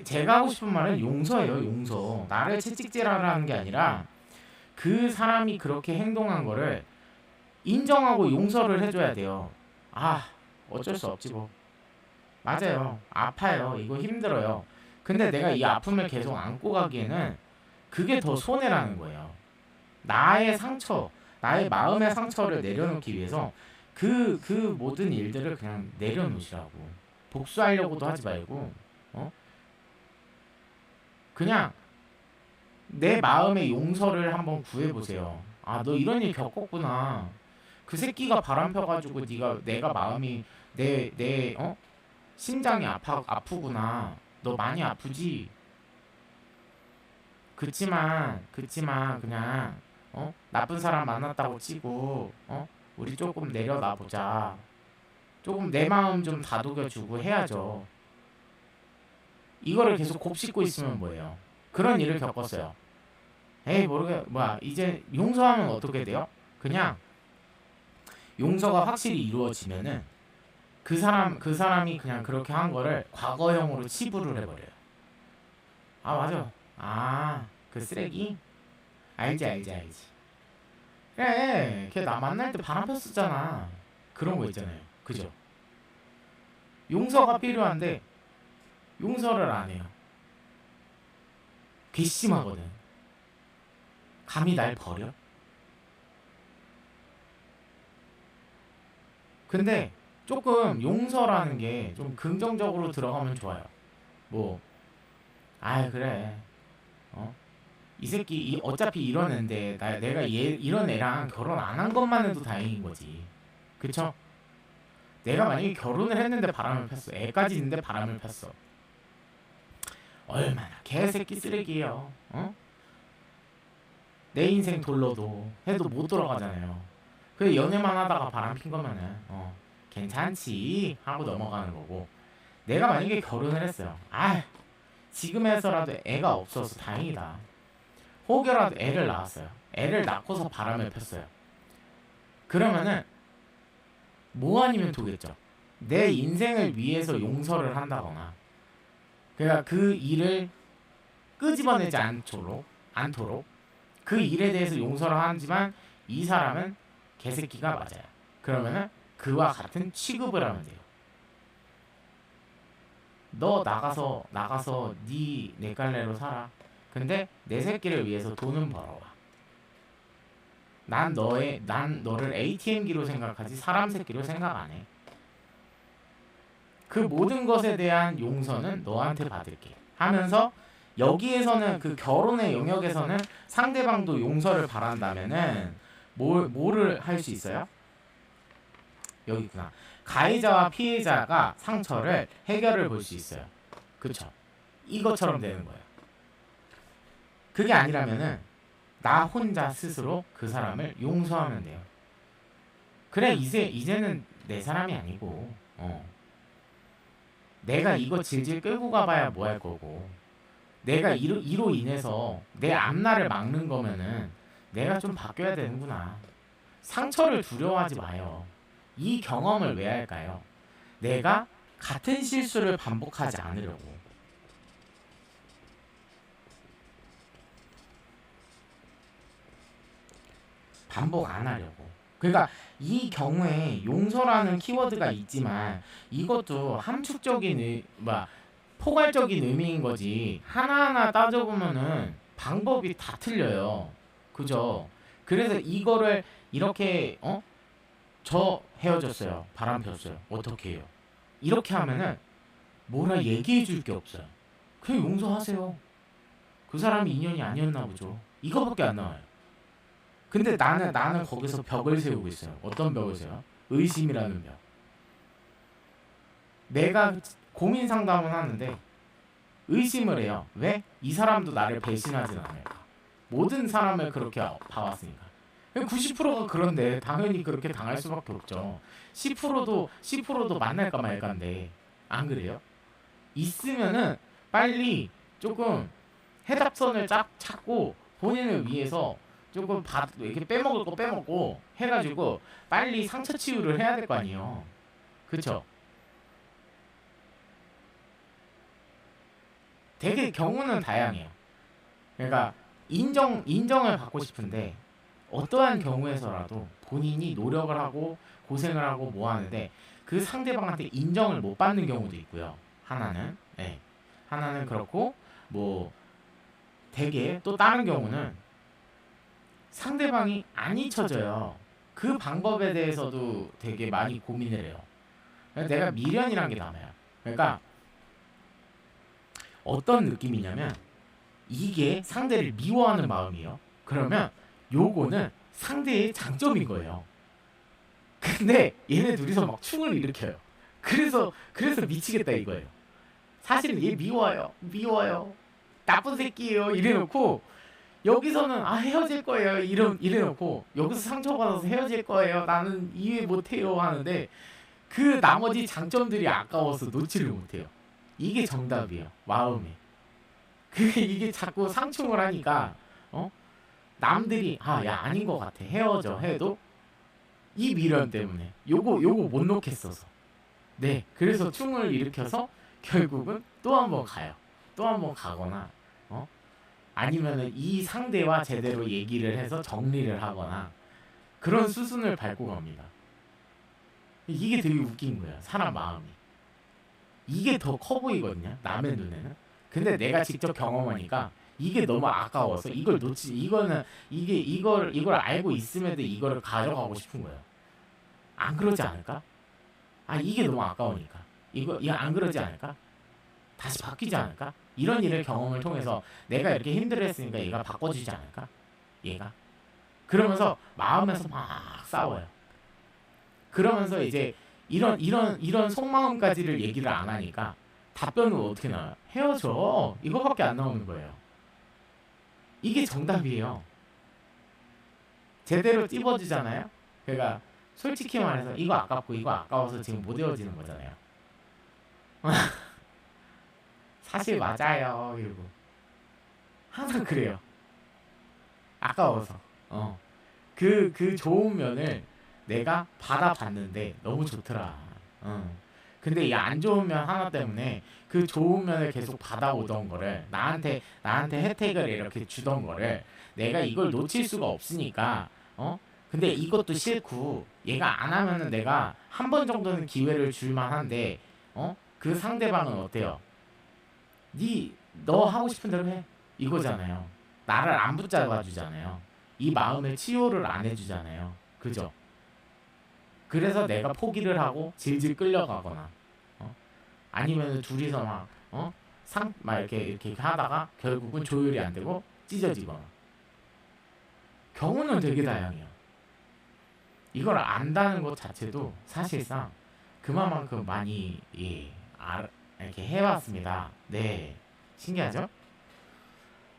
제가 하고 싶은 말은 용서예요, 용서. 나를 채찍질하라는 게 아니라 그 사람이 그렇게 행동한 거를 인정하고 용서를 해줘야 돼요. 어쩔 수 없지 뭐. 맞아요. 아파요. 이거 힘들어요. 근데 내가 이 아픔을 계속 안고 가기에는 그게 더 손해라는 거예요. 나의 상처, 나의 마음의 상처를 내려놓기 위해서 그 모든 일들을 그냥 내려놓으시라고. 복수하려고도 하지 말고, 그냥 내 마음의 용서를 한번 구해보세요. 너 이런 일 겪었구나. 그 새끼가 바람 펴가지고 내가 마음이 심장이 아프구나. 너 많이 아프지? 그치만 그냥 나쁜 사람 만났다고 치고 우리 조금 내려놔 보자. 조금 내 마음 좀 다독여주고 해야죠. 이거를 계속 곱씹고 있으면 뭐예요? 그런 일을 겪었어요. 이제 용서하면 어떻게 돼요? 그냥 용서가 확실히 이루어지면은 그 사람이 그냥 그렇게 한 거를 과거형으로 치부를 해버려요. 맞아. 그 쓰레기? 알지. 그래, 걔 나 만날 때 바람 폈었잖아. 그런 거 있잖아요. 그죠? 용서가 필요한데 용서를 안 해요. 괘씸하거든. 감히 날 버려? 근데 조금 용서라는 게 좀 긍정적으로 들어가면 좋아요. 뭐, 아 그래, 이 새끼 어차피 이런 애인데 내가 이런 애랑 결혼 안 한 것만 해도 다행인 거지. 그쵸? 내가 만약에 결혼을 했는데 바람을 폈어. 애까지 있는데 바람을 폈어. 얼마나 개새끼 쓰레기예요. 내 인생 돌려도 해도 못 돌아가잖아요. 그래 연애만 하다가 바람 핀 거면은 괜찮지 하고 넘어가는 거고. 내가 만약에 결혼을 했어요. 지금에서라도 애가 없어서 다행이다. 혹여라도 애를 낳았어요. 애를 낳고서 바람을 폈어요. 그러면은 뭐 아니면 도겠죠. 내 인생을 위해서 용서를 한다거나, 그러니까 그 일을 끄집어내지 않도록 그 일에 대해서 용서를 하지만 이 사람은 개새끼가 맞아요. 그러면은 그와 같은 취급을 하면 돼요. 너 나가서 네 깔래로 살아. 근데 내 새끼를 위해서 돈은 벌어와. 난 너를 ATM기로 생각하지 사람 새끼로 생각 안 해. 그 모든 것에 대한 용서는 너한테 받을게 하면서, 여기에서는 그 결혼의 영역에서는 상대방도 용서를 바란다면은 뭐를 할 수 있어요? 여기 있구나. 가해자와 피해자가 상처를 해결을 볼 수 있어요. 그쵸? 이것처럼 되는 거예요. 그게 아니라면은 나 혼자 스스로 그 사람을 용서하면 돼요. 그래 이제는 내 사람이 아니고 내가 이거 질질 끌고 가봐야 뭐 할 거고, 내가 이로 인해서 내 앞날을 막는 거면은 내가 좀 바뀌어야 되는구나. 상처를 두려워하지 마요. 이 경험을 왜 할까요? 내가 같은 실수를 반복하지 않으려고. 반복 안 하려고. 그러니까 이 경우에 용서라는 키워드가 있지만 이것도 함축적인 포괄적인 의미인 거지, 하나하나 따져보면은 방법이 다 틀려요. 그죠? 그래서 이거를 이렇게 저 헤어졌어요. 바람 폈어요. 어떻게 해요? 이렇게 하면은 뭐라 얘기해 줄 게 없어요. 그냥 용서하세요. 그 사람이 인연이 아니었나 보죠. 이거밖에 안 나와요. 근데 나는 거기서 벽을 세우고 있어요. 어떤 벽을 세워요? 의심이라는 벽. 내가 고민 상담을 하는데 의심을 해요. 왜? 이 사람도 나를 배신하진 않을까? 모든 사람을 그렇게 봐왔으니까. 90%가 그런데 당연히 그렇게 당할 수밖에 없죠. 10%도 만날까 말까인데, 안 그래요? 있으면은 빨리 조금 해답선을 찾고 본인을 위해서 조금 이렇게 빼먹을 거 빼먹고 해가지고 빨리 상처 치유를 해야 될 거 아니에요. 그쵸? 되게 경우는 다양해요. 그러니까 인정을 받고 싶은데 어떠한 경우에서라도 본인이 노력을 하고 고생을 하고 뭐 하는데 그 상대방한테 인정을 못 받는 경우도 있고요. 하나는 그렇고, 뭐 되게 또 다른 경우는 상대방이 안 잊혀져요. 그 방법에 대해서도 되게 많이 고민을 해요. 내가 미련이란 게 남아요. 그러니까 어떤 느낌이냐면 이게 상대를 미워하는 마음이에요. 그러면 요거는 상대의 장점인 거예요. 근데 얘네 둘이서 막 충을 일으켜요. 그래서 미치겠다 이거예요. 사실은 얘 미워요, 나쁜 새끼예요 이래놓고, 여기서는 헤어질 거예요 이래놓고, 여기서 상처받아서 헤어질 거예요, 나는 이해 못해요 하는데 그 나머지 장점들이 아까워서 놓지를 못해요. 이게 정답이에요. 마음에. 이게 자꾸 상충을 하니까 남들이 야 아닌 것 같아 헤어져 해도 이 미련 때문에 요거 못 놓겠어서, 그래서 충을 일으켜서 결국은 또 한 번 가요. 또 한 번 가거나 아니면은 이 상대와 제대로 얘기를 해서 정리를 하거나 그런 수순을 밟고 갑니다. 이게 되게 웃긴 거야, 사람 마음이. 이게 더 커 보이거든요, 남의 눈에는. 근데 내가 직접 경험하니까 이게 너무 아까워서 이걸 이걸 알고 있음에도 이거를 가져가고 싶은 거예요. 안 그러지 않을까? 아 이게 너무 아까우니까 이거 안 그러지 않을까? 다시 바뀌지 않을까? 이런 일을 경험을 통해서 내가 이렇게 힘들었으니까 얘가 바꿔주지 않을까? 얘가 그러면서 마음에서 막 싸워요. 그러면서 이제 이런 속마음까지를 얘기를 안 하니까 답변은 어떻게 나와요? 헤어져. 이거밖에 안 나오는 거예요. 이게 정답이에요. 제대로 찝어주잖아요. 그러니까 솔직히 말해서 이거 아깝고 이거 아까워서 지금 못 헤어지는 거잖아요. 사실 맞아요. 이러고 항상 그래요. 아까워서. 그 좋은 면을 내가 받아봤는데 너무 좋더라. 근데 이 안 좋은 면 하나 때문에 그 좋은 면을 계속 받아오던 거를 나한테 혜택을 이렇게 주던 거를 내가 이걸 놓칠 수가 없으니까 근데 이것도 싫고 얘가 안 하면은 내가 한 번 정도는 기회를 줄 만한데 그 상대방은 어때요? 너 하고 싶은 대로 해 이거잖아요. 나를 안 붙잡아 주잖아요. 이 마음을 치유를 안 해주잖아요. 그죠? 그래서 내가 포기를 하고 질질 끌려가거나 아니면 둘이서 막 이렇게 하다가 결국은 조율이 안 되고 찢어지거나 경우는 되게 다양해요. 이걸 안다는 것 자체도 사실상 그만큼 많이 이렇게 해왔습니다. 네, 신기하죠?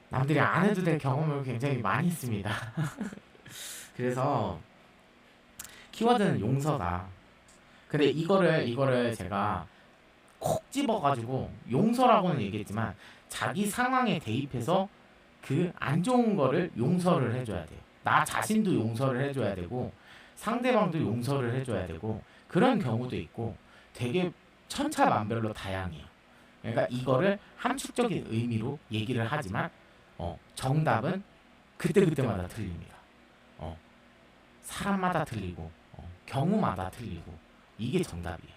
남들이 안 해도 될 경험을 굉장히 많이 했습니다. 그래서 키워드는 용서다. 근데 이거를 제가 콕 집어가지고 용서라고는 얘기했지만 자기 상황에 대입해서 그 안 좋은 거를 용서를 해줘야 돼요. 나 자신도 용서를 해줘야 되고 상대방도 용서를 해줘야 되고 그런 경우도 있고 되게 천차만별로 다양해요. 그러니까 이거를 함축적인 의미로 얘기를 하지만 정답은 그때그때마다 틀립니다. 사람마다 틀리고 경우마다 틀리고 이게 정답이에요.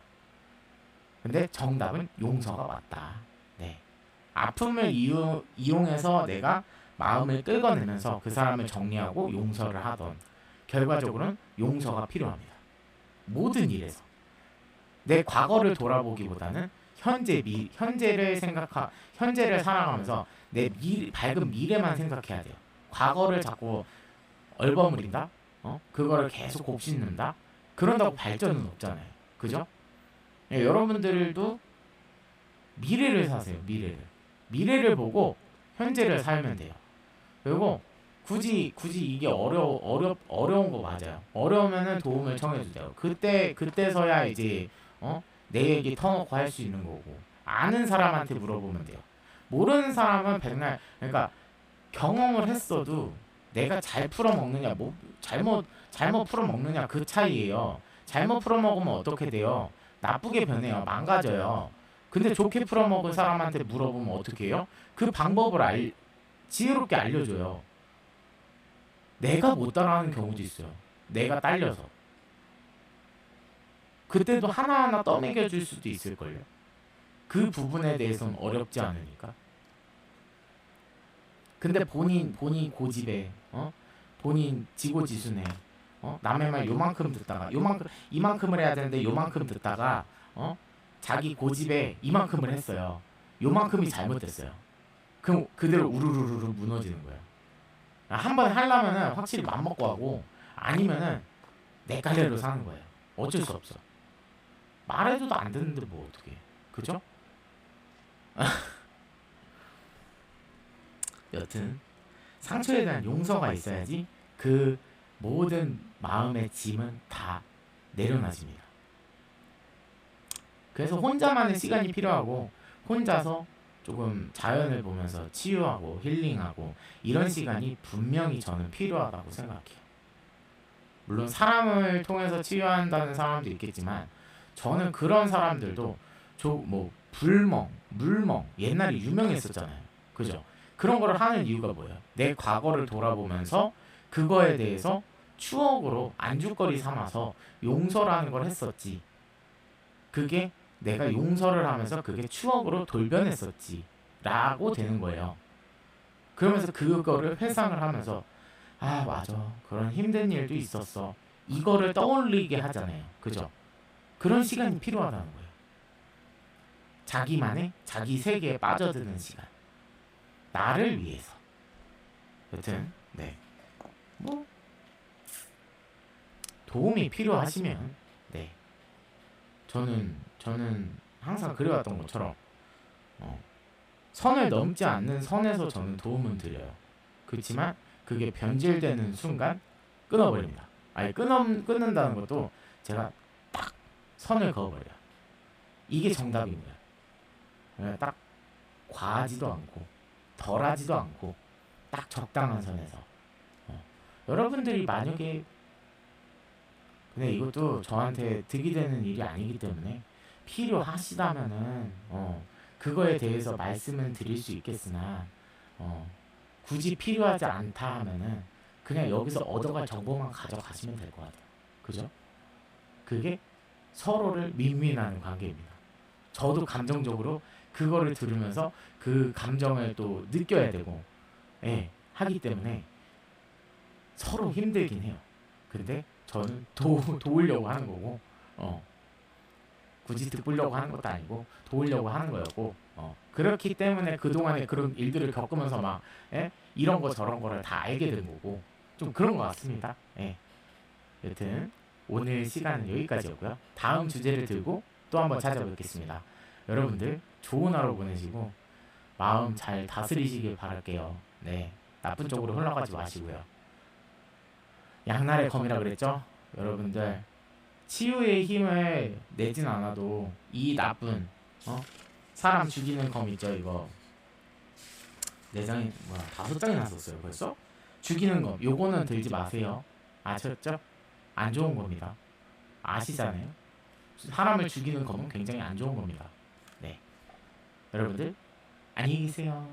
근데 정답은 용서가 맞다. 네. 아픔을 이용해서 내가 마음을 끌어내면서 그 사람을 정리하고 용서를 하던 결과적으로는 용서가 필요합니다. 모든 일에서 내 과거를 돌아보기보다는 현재를 살아가면서 내 밝은 미래만 생각해야 돼요. 과거를 자꾸 얼버무린다? 그거를 계속 곱씹는다? 그런다고 발전은 없잖아요. 그죠? 네, 여러분들도 미래를 사세요. 미래를 보고 현재를 살면 돼요. 그리고 굳이 이게 어려운 거 맞아요. 어려우면은 도움을 청해 주세요. 그때서야 이제 내 얘기 터놓고 할 수 있는 거고 아는 사람한테 물어보면 돼요. 모르는 사람은 백날 그러니까 경험을 했어도 내가 잘 풀어 먹느냐 뭐 잘못 풀어 먹느냐 그 차이예요. 잘못 풀어 먹으면 어떻게 돼요? 나쁘게 변해요. 망가져요. 근데 좋게 풀어 먹은 사람한테 물어보면 어떻게 해요? 그 방법을 지혜롭게 알려줘요. 내가 못 따라하는 경우도 있어요. 내가 딸려서. 그때도 하나하나 떠먹여 줄 수도 있을걸요. 그 부분에 대해서는 어렵지 않으니까. 근데 본인 고집에 본인 지고지순해. 남의 말 요만큼 듣다가 이만큼을 해야 되는데 요만큼 듣다가 자기 고집에 이만큼을 했어요. 요만큼이 잘못됐어요. 그럼 그대로 우르르르 무너지는 거예요. 한 번 하려면은 확실히 맘 먹고 하고 아니면은 내 깔래로 사는 거예요. 어쩔 수 없어. 말해줘도 안 듣는데 뭐 어떡해. 그죠? 여튼 상처에 대한 용서가 있어야지 그 모든 마음의 짐은 다 내려놔집니다. 그래서 혼자만의 시간이 필요하고 혼자서 조금 자연을 보면서 치유하고 힐링하고 이런 시간이 분명히 저는 필요하다고 생각해요. 물론 사람을 통해서 치유한다는 사람도 있겠지만 저는 그런 사람들도 불멍, 물멍 옛날에 유명했었잖아요. 그죠? 그런 거를 하는 이유가 뭐예요? 내 과거를 돌아보면서 그거에 대해서 추억으로 안주거리 삼아서 용서라는 걸 했었지. 그게 내가 용서를 하면서 그게 추억으로 돌변했었지 라고 되는 거예요. 그러면서 그거를 회상을 하면서 맞아 그런 힘든 일도 있었어 이거를 떠올리게 하잖아요. 그죠? 그런 시간이 필요하다는 거예요. 자기만의 자기 세계에 빠져드는 시간. 나를 위해서. 여튼 네. 뭐 도움이 필요하시면 네. 저는 항상 그래왔던 것처럼 선을 넘지 않는 선에서 저는 도움을 드려요. 그렇지만 그게 변질되는 순간 끊어버립니다. 아니 끊는다는 것도 제가 딱 선을 그어버려요. 이게 정답인 거예요. 그러니까 딱 과하지도 않고 덜하지도 않고 딱 적당한 선에서. 여러분들이 만약에 근데 이것도 저한테 득이 되는 일이 아니기 때문에 필요하시다면은 그거에 대해서 말씀은 드릴 수 있겠으나 굳이 필요하지 않다 하면은 그냥 여기서 얻어갈 정보만 가져가시면 될 것 같아요. 그죠? 그게 서로를 윈윈하는 관계입니다. 저도 감정적으로 그거를 들으면서 그 감정을 또 느껴야 되고 하기 때문에 서로 힘들긴 해요. 근데 저는 도우려고 하는 거고 굳이 득보려고 하는 것도 아니고 도우려고 하는 거였고 그렇기 때문에 그동안에 그런 일들을 겪으면서 막 이런 거 저런 거를 다 알게 된 거고 좀 그런 것 같습니다. 여튼 오늘 시간은 여기까지였고요. 다음 주제를 들고 또 한번 찾아뵙겠습니다. 여러분들 좋은 하루 보내시고 마음 잘 다스리시길 바랄게요. 네, 나쁜 쪽으로 흘러가지 마시고요. 양날의 검이라 그랬죠? 여러분들 치유의 힘을 내진 않아도 이 나쁜 사람 죽이는 검 있죠? 이거 4장이 뭐야 5장이나 썼어요 벌써? 죽이는 검 요거는 들지 마세요. 아셨죠? 안 좋은 겁니다. 아시잖아요? 사람을 죽이는 검은 굉장히 안 좋은 겁니다. 네, 여러분들 안녕히 계세요.